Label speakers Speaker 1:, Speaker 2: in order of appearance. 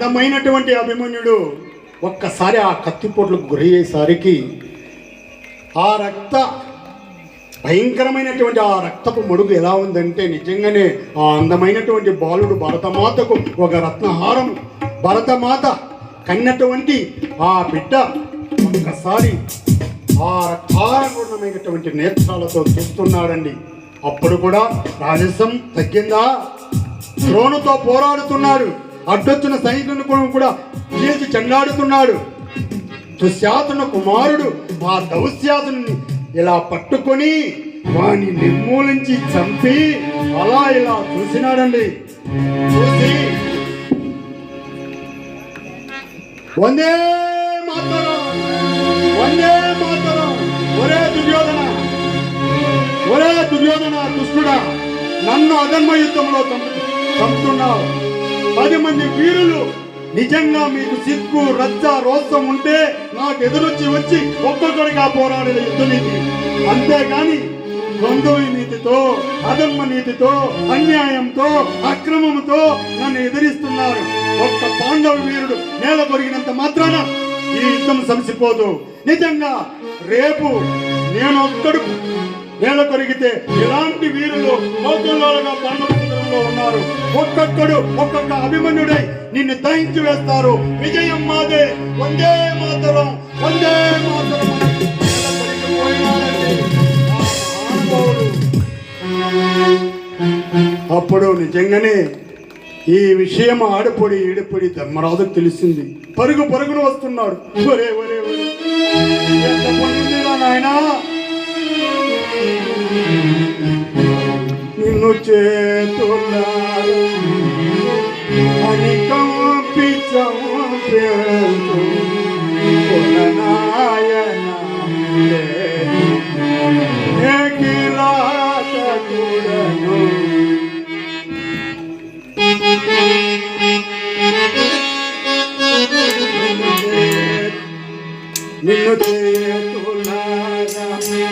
Speaker 1: అందమైనటువంటి అభిమన్యుడు ఒక్కసారి ఆ కత్తిపోట్లకు గురయ్యేసరికి ఆ భయంకరమైనటువంటి ఆ రక్తపు మడుగు ఎలా ఉందంటే నిజంగానే ఆ అందమైనటువంటి బాలుడు భరతమాతకు ఒక రత్నహారం, భరతమాత కన్నటువంటి ఆ బిడ్డ ఒక్కసారి ఆ రక్తారూఢమైనటువంటి నేత్రాలతో చూస్తున్నాడండి. అప్పుడు కూడా రాజసం తగ్గిందా? ద్రోణుతో పోరాడుతున్నాడు. అడ్డొచ్చిన సైనికులను కూడా చీల్చి చెండాడుతున్నాడు. దుశ్శాసన కుమారుడు ఆ దౌశ్యాసుని ఇలా పట్టుకొని వాణ్ణి నిర్మూలించి చంపి అలా ఇలా చూసినాడండి. చూసి వందే మాతరం, వందే మాతరం, ఒరే దుర్యోధన దుష్టుడా, నన్ను అధర్మ యుద్ధంలో చంపుతున్నావు. 10 మంది వీరులు నిజంగా మీకు సిగ్గు రచ్చ రోసం ఉంటే నాకు ఎదురొచ్చి వచ్చి ఒక్కొక్కడిగా పోరాడే యుద్ధ నీతి, అంతేగాని ద్వంద్వ నీతితో, అధర్మ నీతితో, అన్యాయంతో, అక్రమంతో నన్ను ఎదిరిస్తున్నారు. ఒక్క పాండవ వీరుడు నేల కొరిగినంత మాత్రాన ఈ యుద్ధం సమసిపోదు. నిజంగా రేపు నేను ఒక్కడు నేల కొరిగితే ఇలాంటి వీరులు లోకంలోగా పాండవ ఉన్నారు. ఒక్కొక్క అభిమన్యుడై నిన్ను దహించి వేస్తారు. విజయం మాదే. వందే మాతరం, వందే మాతరం. అప్పుడు నిజంగానే ఈ విషయం ఆడపొడి ఈడపొడి ధర్మరాజుకు తెలిసింది. పరుగున వస్తున్నాడు. ఒరే ఒరే ఒరే, ఎంత పొందిందిరా నాయనా, నిన్ను చేతులారు అని కంపి చంపేందు కొననాయన ఏకిలాటకుడను. నిన్ను చేతులారా అని